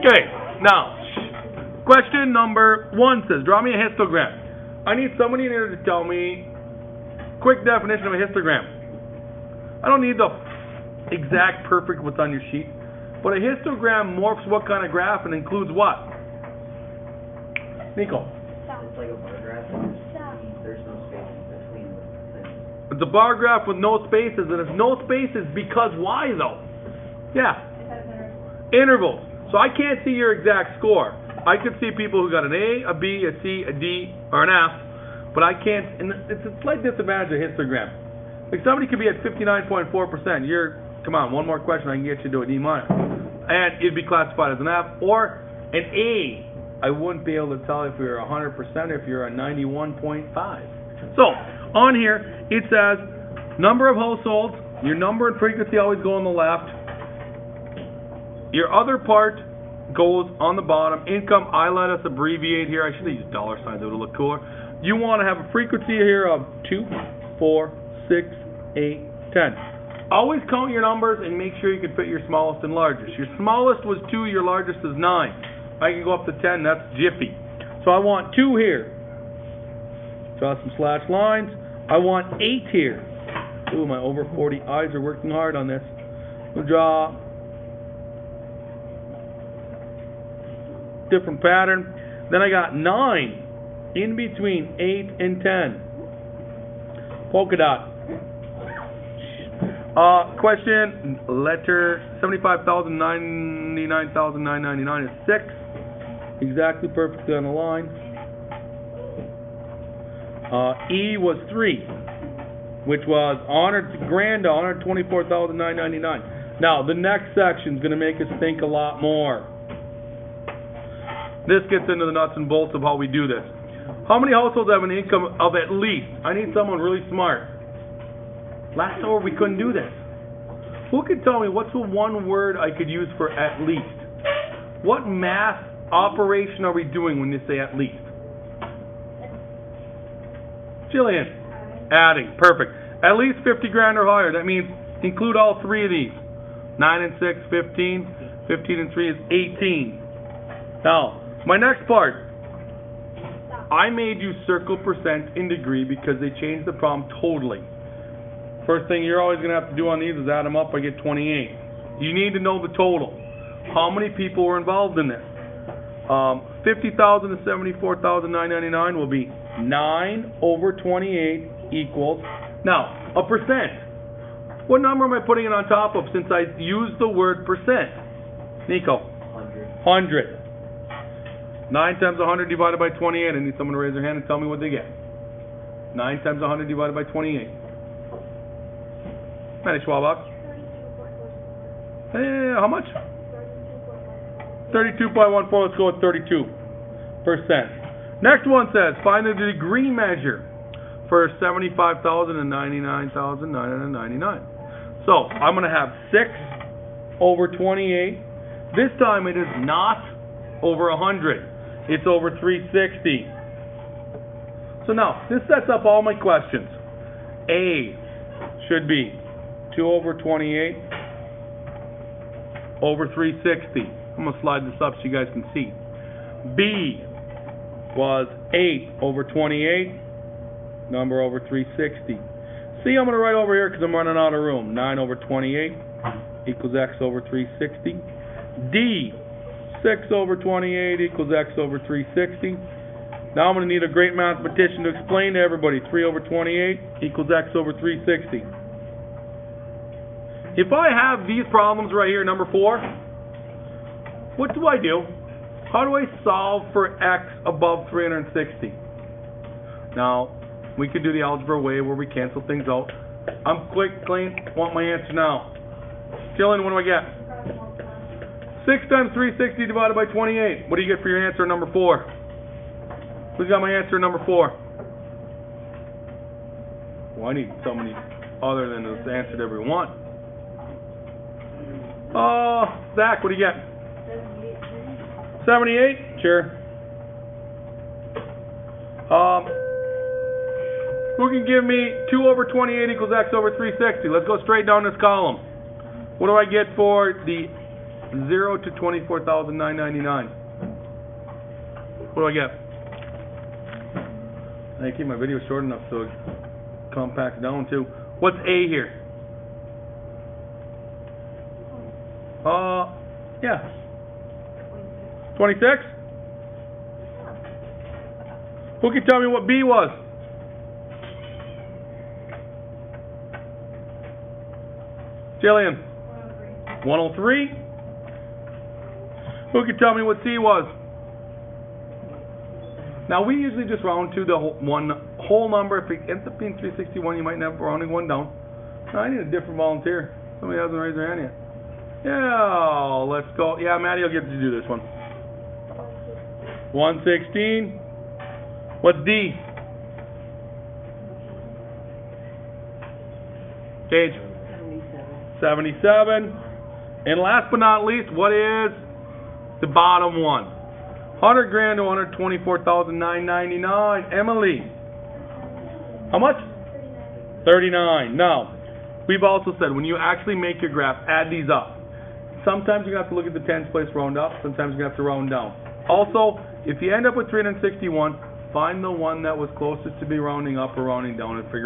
Okay, now, question number 1 says, draw me a histogram. I need somebody in here to tell me quick definition of a histogram. I don't need the exact perfect what's on your sheet, but a histogram morphs what kind of graph and includes what? Nico. It's like a bar graph. There's no space between the things. It's a bar graph with no spaces, and it's no spaces because why though? Yeah. Intervals. So I can't see your exact score. I could see people who got an A, a B, a C, a D, or an F, but I can't, and it's a slight disadvantage of histogram. Like somebody could be at 59.4%. Come on, one more question, I can get you to a D minus. And it'd be classified as an F, or an A. I wouldn't be able to tell if you're 100% or if you're a 91.5. So, on here, it says, number of households, your number and frequency always go on the left. Your other part goes on the bottom. Income, I let us abbreviate here. I should have used dollar signs, it would look cooler. You want to have a frequency here of 2, 4, 6, 8, 10. Always count your numbers and make sure you can fit your smallest and largest. Your smallest was 2, your largest is 9. I can go up to 10, that's jiffy. So I want 2 here. Draw some slash lines. I want 8 here. Ooh, my over 40 eyes are working hard on this. We'll draw different pattern. Then I got 9 in between 8 and 10. Polka dot. Question, letter 75,099,999 is 6. Exactly perfectly on the line. E was 3, which was grand 124,999. Now, the next section is going to make us think a lot more. This gets into the nuts and bolts of how we do this. How many households have an income of at least? I need someone really smart. Last hour we couldn't do this. Who could tell me what's the one word I could use for at least? What math operation are we doing when you say at least? Jillian. Adding. Perfect. At least 50 grand or higher. That means include all 3 of these. 9 and 6, 15. 15 and 3 is 18. Now, my next part. I made you circle percent in degree because they changed the problem totally. First thing you're always going to have to do on these is add them up. I get 28. You need to know the total. How many people were involved in this? 50,000 to 74,999 will be 9 over 28 equals. Now, a percent. What number am I putting it on top of since I used the word percent? Nico? 100. 9 times 100 divided by 28. I need someone to raise their hand and tell me what they get. 9 times 100 divided by 28. Manny Schwabach. How much? 32.14. Let's go with 32%. Next one says, find the degree measure for 75,000 and 99,999. So, I'm going to have 6 over 28. This time it is not over 100. It's over 360. So now, this sets up all my questions. A should be 2 over 28 over 360. I'm going to slide this up so you guys can see. B was 8 over 28, number over 360. C I'm going to write over here because I'm running out of room. 9 over 28 equals x over 360. D, 6 over 28 equals x over 360. Now I'm going to need a great mathematician to explain to everybody. 3 over 28 equals x over 360. If I have these problems right here, number 4, what do I do? How do I solve for x above 360? Now, we could do the algebra way where we cancel things out. I'm quick, clean, want my answer now. Jillian, what do I get? 6 times 360 divided by 28. What do you get for your answer number 4? Who's got my answer number 4? Well, I need somebody other than this answer to everyone. Zach, what do you get? 78? Sure. Who can give me 2 over 28 equals x over 360? Let's go straight down this column. What do I get for the 0 to 24,999. What do I get? I keep my video short enough so it compacts down too. What's A here? Yeah. 26? Who can tell me what B was? Jillian? 103. Who can tell me what C was? Now we usually just round to the whole number. If it ends up being 361, you might end up rounding one down. Now I need a different volunteer. Somebody hasn't raised their hand yet. Yeah, let's go. Yeah, Maddie will get to do this one. 116. What's D? Gage? 77. And last but not least, what is the bottom one? 100 grand to 124,999. Emily. How much? 39. Now, we've also said when you actually make your graph, add these up. Sometimes you're going to have to look at the tens place, round up. Sometimes you're going to have to round down. Also, if you end up with 361, find the one that was closest to be rounding up or rounding down and figure